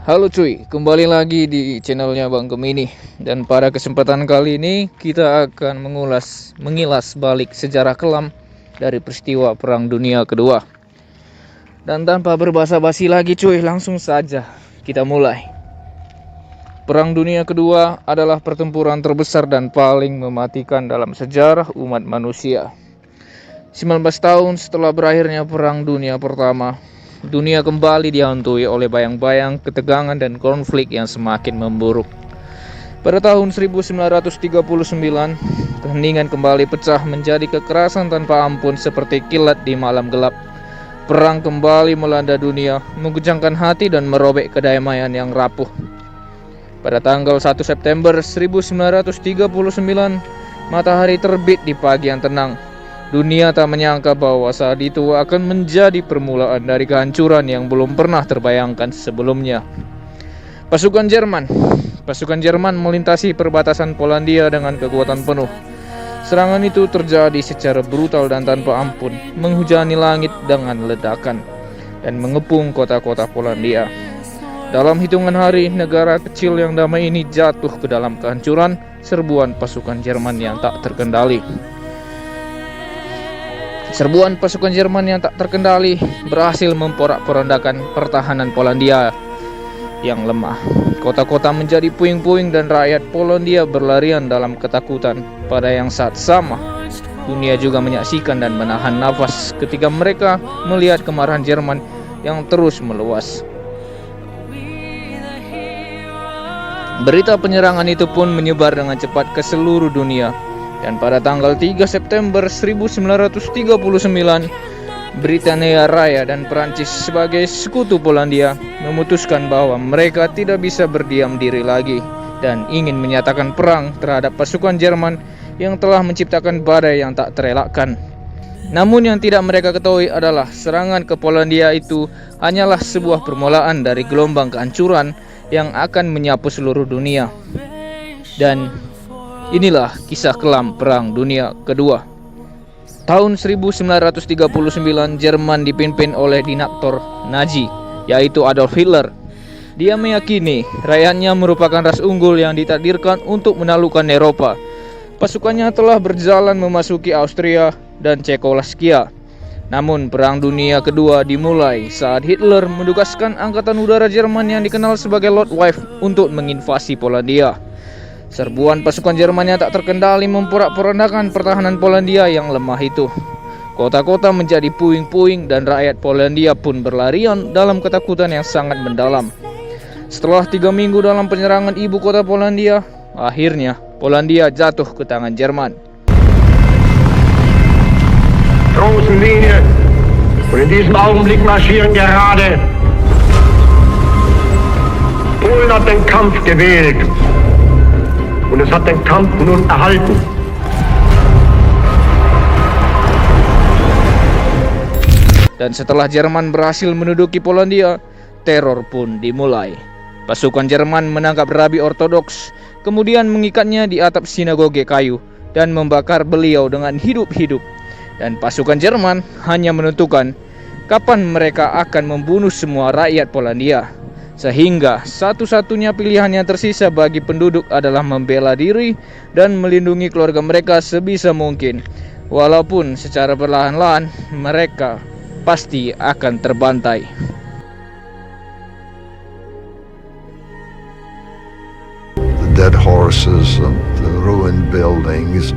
Halo cuy, kembali lagi di channelnya Bang Gemini. Dan pada kesempatan kali ini kita akan mengilas balik sejarah kelam dari peristiwa Perang Dunia Kedua. Dan tanpa berbasa-basi lagi cuy, langsung saja kita mulai. Perang Dunia Kedua adalah pertempuran terbesar dan paling mematikan dalam sejarah umat manusia. 19 tahun setelah berakhirnya Perang Dunia Pertama, dunia kembali dihantui oleh bayang-bayang ketegangan dan konflik yang semakin memburuk. Pada tahun 1939, keheningan kembali pecah menjadi kekerasan tanpa ampun seperti kilat di malam gelap. Perang kembali melanda dunia, mengguncangkan hati dan merobek kedamaian yang rapuh. Pada tanggal 1 September 1939, matahari terbit di pagi yang tenang. Dunia tak menyangka bahwa saat itu akan menjadi permulaan dari kehancuran yang belum pernah terbayangkan sebelumnya. Pasukan Jerman melintasi perbatasan Polandia dengan kekuatan penuh. Serangan itu terjadi secara brutal dan tanpa ampun, menghujani langit dengan ledakan dan mengepung kota-kota Polandia. Dalam hitungan hari, negara kecil yang damai ini jatuh ke dalam kehancuran serbuan pasukan Jerman yang tak terkendali. Serbuan pasukan Jerman yang tak terkendali berhasil memporak-porandakan pertahanan Polandia yang lemah. Kota-kota menjadi puing-puing dan rakyat Polandia berlarian dalam ketakutan. Pada yang saat sama, dunia juga menyaksikan dan menahan nafas ketika mereka melihat kemarahan Jerman yang terus meluas. Berita penyerangan itu pun menyebar dengan cepat ke seluruh dunia. Dan pada tanggal 3 September 1939, Britania Raya dan Perancis sebagai sekutu Polandia memutuskan bahwa mereka tidak bisa berdiam diri lagi dan ingin menyatakan perang terhadap pasukan Jerman yang telah menciptakan badai yang tak terelakkan. Namun yang tidak mereka ketahui adalah serangan ke Polandia itu hanyalah sebuah permulaan dari gelombang kehancuran yang akan menyapu seluruh dunia. Dan inilah kisah kelam Perang Dunia Kedua. Tahun 1939, Jerman dipimpin oleh diktator Nazi, yaitu Adolf Hitler. Dia meyakini rakyatnya merupakan ras unggul yang ditakdirkan untuk menaklukkan Eropa. Pasukannya telah berjalan memasuki Austria dan Cekoslovakia. Namun Perang Dunia Kedua dimulai saat Hitler menugaskan angkatan udara Jerman yang dikenal sebagai Luftwaffe untuk menginvasi Polandia. Serbuan pasukan Jerman yang tak terkendali memporak-porandakan pertahanan Polandia yang lemah itu. Kota-kota menjadi puing-puing dan rakyat Polandia pun berlarian dalam ketakutan yang sangat mendalam. Setelah 3 minggu dalam penyerangan ibu kota Polandia, akhirnya Polandia jatuh ke tangan Jerman. Großen Linie und in diesem Augenblick marschieren gerade. Polen hat den Kampf gewählt. Und es hat den Kampf nun erhalten. Dan setelah Jerman berhasil menduduki Polandia, teror pun dimulai. Pasukan Jerman menangkap rabi ortodoks, kemudian mengikatnya di atap sinagoge kayu dan membakar beliau dengan hidup-hidup. Dan pasukan Jerman hanya menentukan kapan mereka akan membunuh semua rakyat Polandia. Sehingga satu-satunya pilihan yang tersisa bagi penduduk adalah membela diri dan melindungi keluarga mereka sebisa mungkin. Walaupun secara perlahan-lahan mereka pasti akan terbantai. The dead horses and the ruined buildings.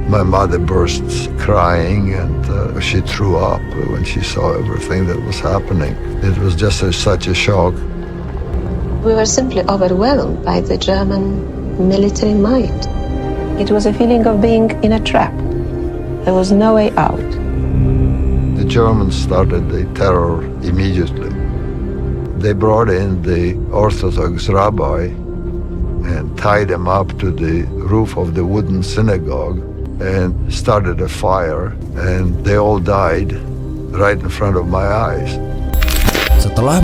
My mother burst crying and she threw up when she saw everything that was happening. It was just such a shock. We were simply overwhelmed by the German military might. It was a feeling of being in a trap. There was no way out. The Germans started the terror immediately. They brought in the Orthodox rabbi and tied him up to the roof of the wooden synagogue and started a fire, and they all died right in front of my eyes. Setelah